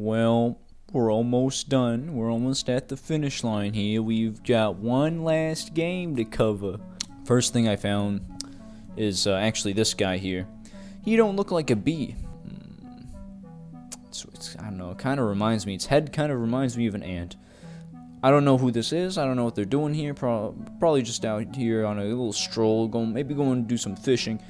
Well, we're almost done. We're almost at the finish line here. We've got one last game to cover. First thing I found is actually this guy here. He don't look like a bee. I don't know, it kind of reminds me, its head kind of reminds me of an ant. I don't know who this is, I don't know what they're doing here, probably just out here on a little stroll, maybe going to do some fishing,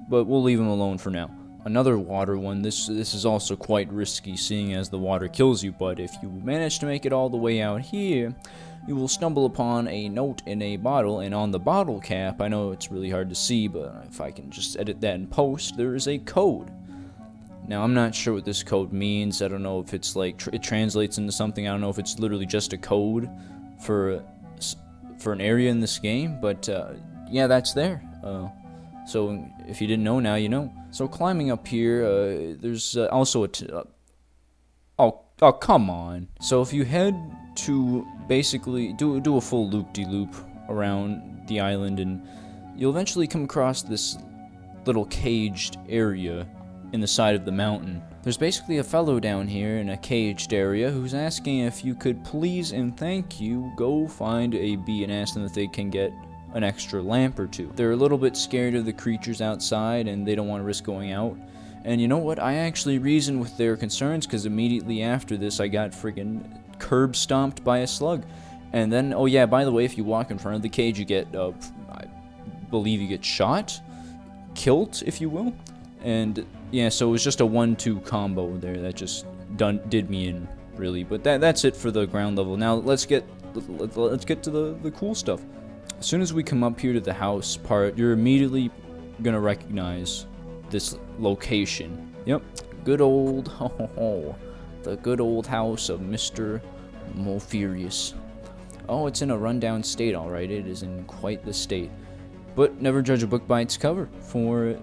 but we'll leave him alone for now. Another water one, this is also quite risky, seeing as the water kills you, but if you manage to make it all the way out here, you will stumble upon a note in a bottle, and on the bottle cap, I know it's really hard to see, but if I can just edit that in post, there is a code. Now, I'm not sure what this code means. I don't know if it's like, it translates into something. I don't know if it's literally just a code for an area in this game. But, yeah, that's there. So, if you didn't know, now you know. So, climbing up here, there's also oh, come on. So, if you head to basically do a full loop-de-loop around the island, and you'll eventually come across this little caged area in the side of the mountain. There's basically a fellow down here in a caged area who's asking if you could please and thank you go find a bee and ask them if they can get an extra lamp or two. They're a little bit scared of the creatures outside and they don't want to risk going out. And you know what? I actually reasoned with their concerns because immediately after this I got friggin' curb stomped by a slug. And then, oh yeah, by the way, if you walk in front of the cage you get, I believe you get shot? Killed, if you will? And yeah, so it was just a 1-2 combo there that just did me in, really. But that's it for the ground level. Now let's get to the cool stuff. As soon as we come up here to the house part, you're immediately gonna recognize this location. Yep, good old the good old house of Mr. Mopherius. Oh, it's in a rundown state, alright. It is in quite the state. But never judge a book by its cover, for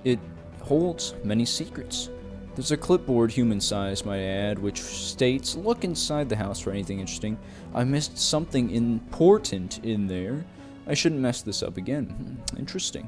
it holds many secrets. There's a clipboard human-sized, might I add, which states, look inside the house for anything interesting. I missed something important in there. I shouldn't mess this up again. Interesting.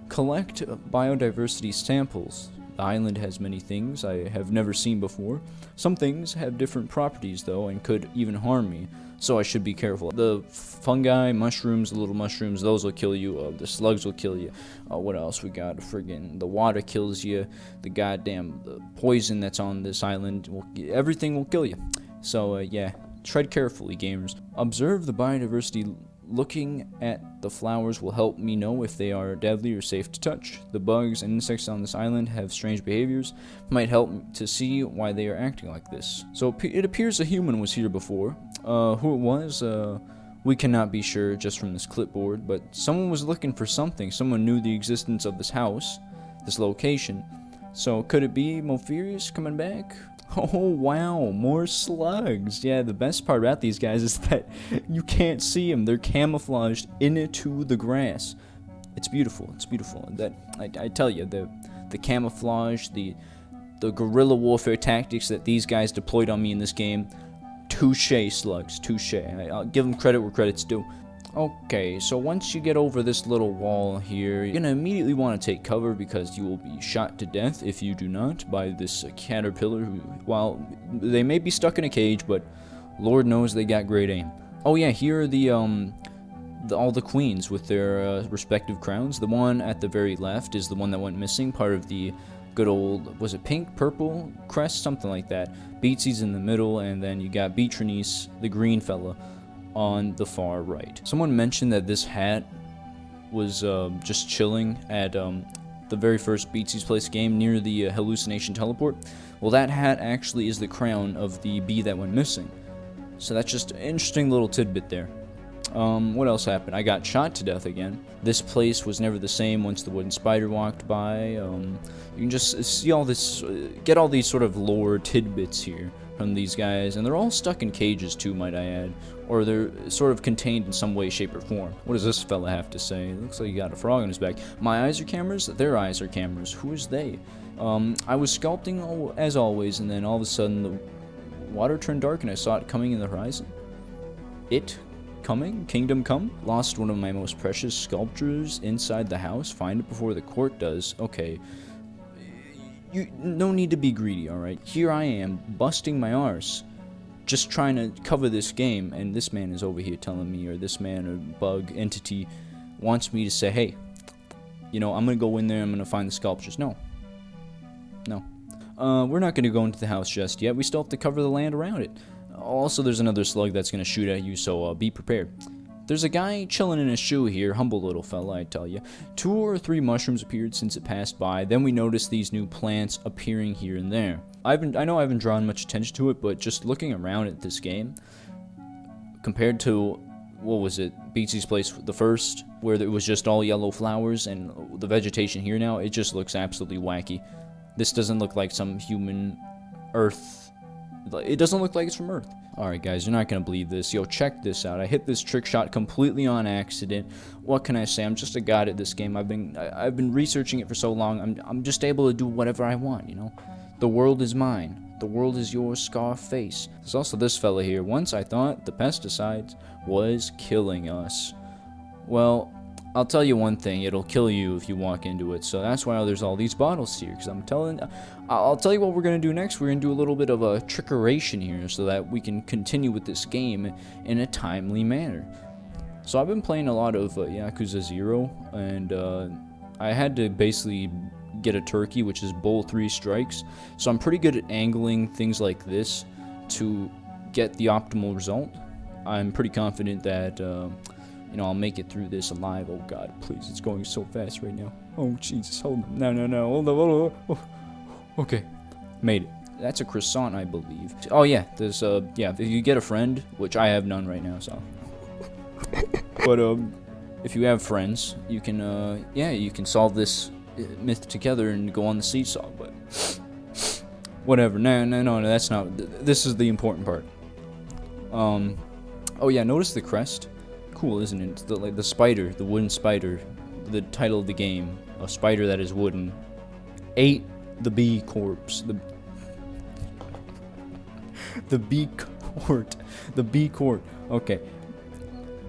Collect biodiversity samples. The island has many things I have never seen before. Some things have different properties, though, and could even harm me, so I should be careful. The fungi, mushrooms, the little mushrooms, those will kill you. The slugs will kill you. What else we got? Friggin' the water kills you. The poison that's on this island, everything will kill you. So, yeah, tread carefully, gamers. Observe the biodiversity. Looking at the flowers will help me know if they are deadly or safe to touch. The bugs and insects on this island have strange behaviors. Might help to see why they are acting like this. So it appears a human was here before. Who it was, we cannot be sure just from this clipboard, but someone was looking for something. Someone knew the existence of this house, this location. So could it be Mopherius coming back? Oh wow, more slugs. Yeah, the best part about these guys is that you can't see them. They're camouflaged into the grass. It's beautiful. That I tell you, the camouflage, the guerrilla warfare tactics that these guys deployed on me in this game. Touche, slugs, touche. I'll give them credit where credit's due. Okay, so once you get over this little wall here, you're gonna immediately want to take cover because you will be shot to death if you do not by this caterpillar who, while they may be stuck in a cage, but Lord knows they got great aim. Oh yeah, here are all the queens with their respective crowns. The one at the very left is the one that went missing, part of the good old, was it pink, purple crest, something like that. Beatsy's in the middle, and then you got Beatrice, the green fella, on the far right. Someone mentioned that this hat was just chilling at the very first Beatsy's Place game near the hallucination teleport. Well, that hat actually is the crown of the bee that went missing. So that's just an interesting little tidbit there. What else happened? I got shot to death again. This place was never the same once the wooden spider walked by. You can just see all this, get all these sort of lore tidbits here from these guys, and they're all stuck in cages too, might I add, or they're sort of contained in some way, shape, or form. What does this fella have to say? It looks like he got a frog on his back. My eyes are cameras, their eyes are cameras. Who is they? I was sculpting as always, and then all of a sudden the water turned dark and I saw it coming in the horizon. It coming? Kingdom come? Lost one of my most precious sculptures inside the house. Find it before the court does. Okay. no need to be greedy, alright? Here I am, busting my arse, just trying to cover this game, and this man is over here telling me, or this man or bug entity wants me to say, hey, you know, I'm gonna go in there, I'm gonna find the sculptures. No. We're not gonna go into the house just yet. We still have to cover the land around it. Also, there's another slug that's gonna shoot at you, so be prepared. There's a guy chilling in a shoe here, humble little fella, I tell you. 2 or 3 mushrooms appeared since it passed by. Then we noticed these new plants appearing here and there. I know I haven't drawn much attention to it, but just looking around at this game, compared to, what was it, Beatsy's Place, the first, where it was just all yellow flowers, and the vegetation here now, it just looks absolutely wacky. This doesn't look like some human Earth. It doesn't look like it's from Earth. Alright guys, you're not gonna believe this. Yo, check this out. I hit this trick shot completely on accident. What can I say? I'm just a god at this game. I've been researching it for so long. I'm just able to do whatever I want, you know? The world is mine. The world is yours, Scarface. There's also this fella here. Once I thought the pesticides was killing us. Well, I'll tell you one thing, it'll kill you if you walk into it. So that's why there's all these bottles here, because I'll tell you what we're going to do next. We're going to do a little bit of a trickeration here so that we can continue with this game in a timely manner. So I've been playing a lot of Yakuza 0, and I had to basically get a turkey, which is bull 3 strikes. So I'm pretty good at angling things like this to get the optimal result. I'm pretty confident that you know, I'll make it through this alive. Oh god, please, it's going so fast right now. Oh Jesus, hold on. No, hold on. Oh. Okay, made it. That's a croissant, I believe. Oh yeah, there's yeah, if you get a friend, which I have none right now, so. But if you have friends, you can yeah, you can solve this myth together and go on the seesaw. But whatever. No, that's not. This is the important part. Oh yeah, notice the crest. Cool, isn't it? The spider, the wooden spider, the title of the game, a spider that is wooden, ate the bee corpse. The bee court. Okay.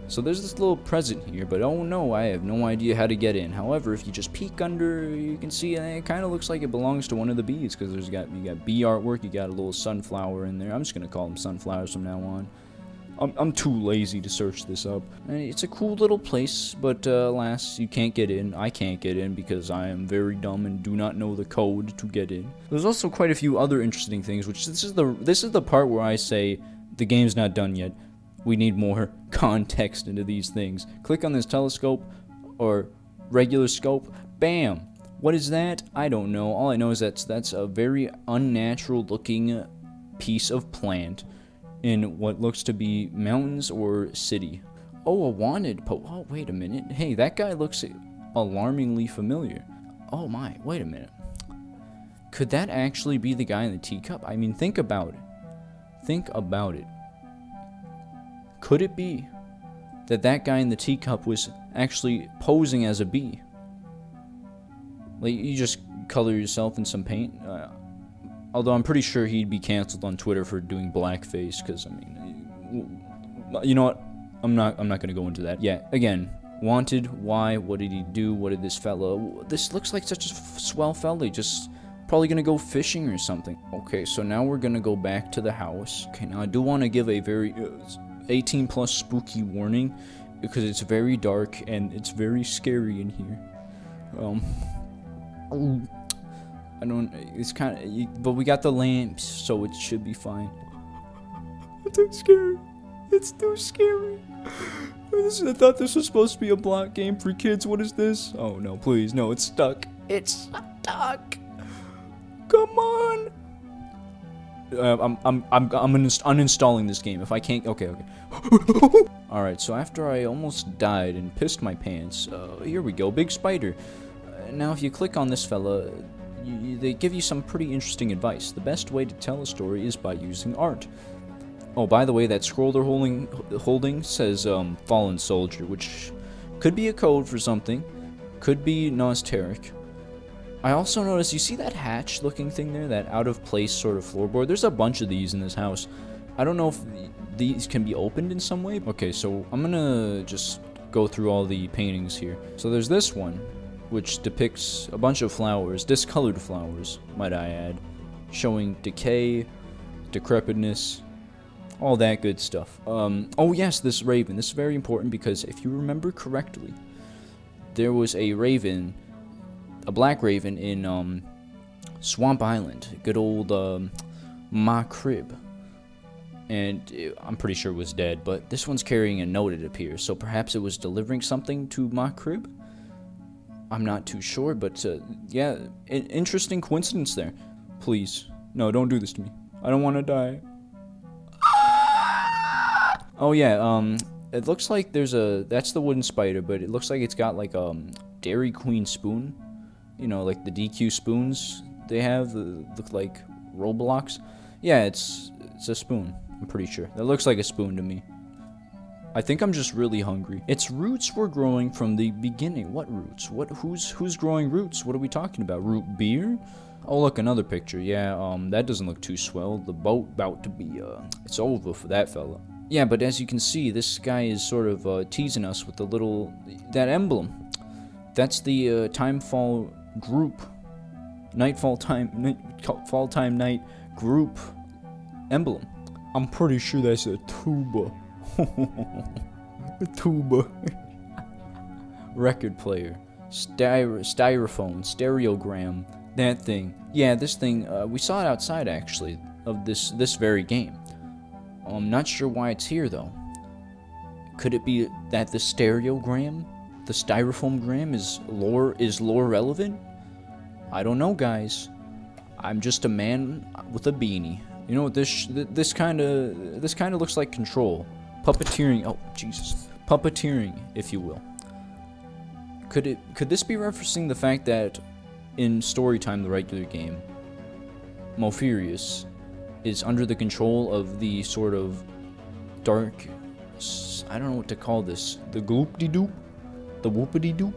So there's this little present here, but oh no, I have no idea how to get in. However, if you just peek under, you can see it kind of looks like it belongs to one of the bees, because you got bee artwork, you got a little sunflower in there. I'm just gonna call them sunflowers from now on. I'm too lazy to search this up. It's a cool little place, but alas, you can't get in. I can't get in because I am very dumb and do not know the code to get in. There's also quite a few other interesting things, which this is the part where I say the game's not done yet. We need more context into these things. Click on this telescope or regular scope. Bam! What is that? I don't know. All I know is that's a very unnatural looking piece of plant in what looks to be mountains or city. Oh, a wanted oh, wait a minute. Hey, that guy looks alarmingly familiar. Oh my, wait a minute. Could that actually be the guy in the teacup? I mean, think about it. Think about it. Could it be that guy in the teacup was actually posing as a bee? Like, you just color yourself in some paint? Although I'm pretty sure he'd be canceled on Twitter for doing blackface, because, I mean, you know what? I'm not going to go into that. Yeah, again, wanted, why, what did he do, what did this fellow... This looks like such a swell fella, just probably going to go fishing or something. Okay, so now we're going to go back to the house. Okay, now I do want to give a very 18 plus spooky warning, because it's very dark and it's very scary in here. I don't, it's kind of, but we got the lamps, so it should be fine. It's too scary. It's too scary. I thought this was supposed to be a block game for kids. What is this? Oh no, please, no, it's stuck. It's stuck. Come on. I'm uninstalling this game if I can't. Okay. All right, so after I almost died and pissed my pants, here we go, big spider. Now, if you click on this fella, they give you some pretty interesting advice. The best way to tell a story is by using art. Oh, by the way, that scroll they're holding says Fallen Soldier, which could be a code for something, could be nostalgic. I also noticed, you see that hatch-looking thing there, that out-of-place sort of floorboard? There's a bunch of these in this house. I don't know if these can be opened in some way. Okay, so I'm gonna just go through all the paintings here. So there's this one. which depicts a bunch of flowers, discolored flowers, might I add, showing decay, decrepitness, all that good stuff. Oh yes, this raven. This is very important because if you remember correctly, there was a raven, a black raven in Swamp Island, good old Ma Crib, and I'm pretty sure it was dead, but this one's carrying a note, it appears, so perhaps it was delivering something to Ma Crib? I'm not too sure, but yeah, interesting coincidence there. Please, no, don't do this to me. I don't want to die. Oh yeah, it looks like there's that's the wooden spider, but it looks like it's got like a Dairy Queen spoon. You know, like the DQ spoons they have, look like Roblox. Yeah, it's a spoon, I'm pretty sure. That looks like a spoon to me. I think I'm just really hungry. Its roots were growing from the beginning. What roots? Who's growing roots? What are we talking about? Root beer? Oh, look, another picture. Yeah, that doesn't look too swell. The boat about to be, it's over for that fella. Yeah, but as you can see, this guy is sort of teasing us with that emblem. That's the Timefall group, fall time night group emblem. I'm pretty sure that's a tuba. A tuba. Record player, styrofoam, stereogram, that thing. Yeah, this thing. We saw it outside actually of this very game. I'm not sure why it's here though. Could it be that the stereogram, the styrofoam gram, is lore relevant? I don't know, guys. I'm just a man with a beanie. You know what? This kind of looks like Control, puppeteering. Oh Jesus, puppeteering, if you will. Could this be referencing the fact that in Storytime, the regular game, Mopherius is under the control of the sort of dark, I don't know what to call this, the gloop-de-doop, the whoopity-doop?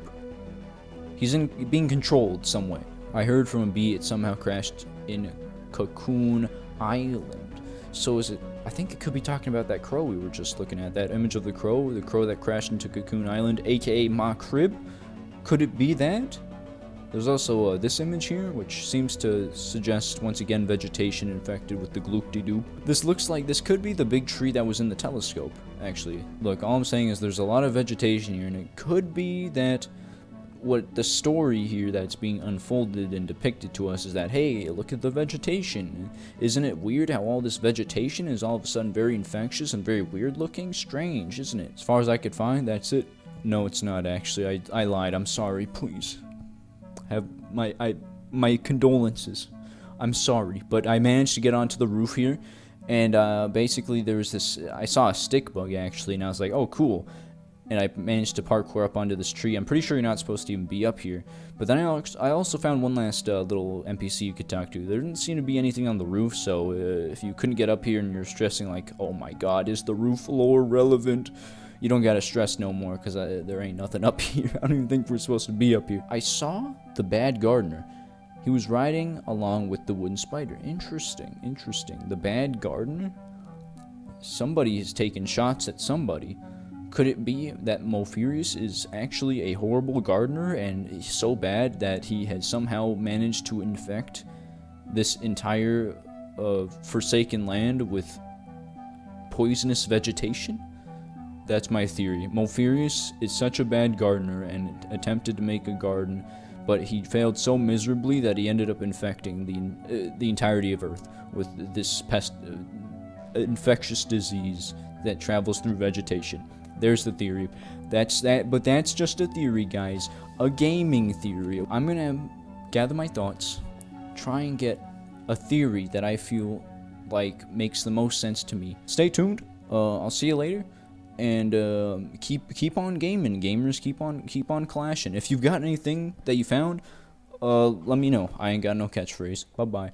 He's being controlled some way. I heard from a bee it somehow crashed in Cocoon Island. So is it, I think it could be talking about that crow we were just looking at, that image of the crow that crashed into Cocoon Island, aka Ma Crib. Could it be that? There's also this image here, which seems to suggest, once again, vegetation infected with the gloop-de-doop. This looks like this could be the big tree that was in the telescope, actually. Look, all I'm saying is there's a lot of vegetation here, and it could be that what the story here that's being unfolded and depicted to us is that, hey, look at the vegetation. Isn't it weird how all this vegetation is all of a sudden very infectious and very weird looking? Strange, isn't it? As far as I could find, that's it. No, it's not, actually. I lied. I'm sorry, please. Have my condolences. I'm sorry, but I managed to get onto the roof here, and basically there was this. I saw a stick bug actually, and I was like, oh cool, and I managed to parkour up onto this tree. I'm pretty sure you're not supposed to even be up here. But then I also found one last little NPC you could talk to. There didn't seem to be anything on the roof, so if you couldn't get up here and you're stressing like, oh my God, is the roof lore relevant? You don't gotta stress no more, because there ain't nothing up here. I don't even think we're supposed to be up here. I saw the bad gardener. He was riding along with the wooden spider. Interesting, interesting. The bad gardener? Somebody is taking shots at somebody. Could it be that Mopherius is actually a horrible gardener and he's so bad that he has somehow managed to infect this entire forsaken land with poisonous vegetation? That's my theory. Mopherius is such a bad gardener and attempted to make a garden, but he failed so miserably that he ended up infecting the entirety of Earth with this infectious disease that travels through vegetation. There's the theory. That's that, but that's just a theory, guys. A gaming theory. I'm gonna gather my thoughts, try and get a theory that I feel like makes the most sense to me. Stay tuned. I'll see you later. And keep on gaming, gamers. Keep on clashing. If you've got anything that you found, let me know. I ain't got no catchphrase. Bye bye.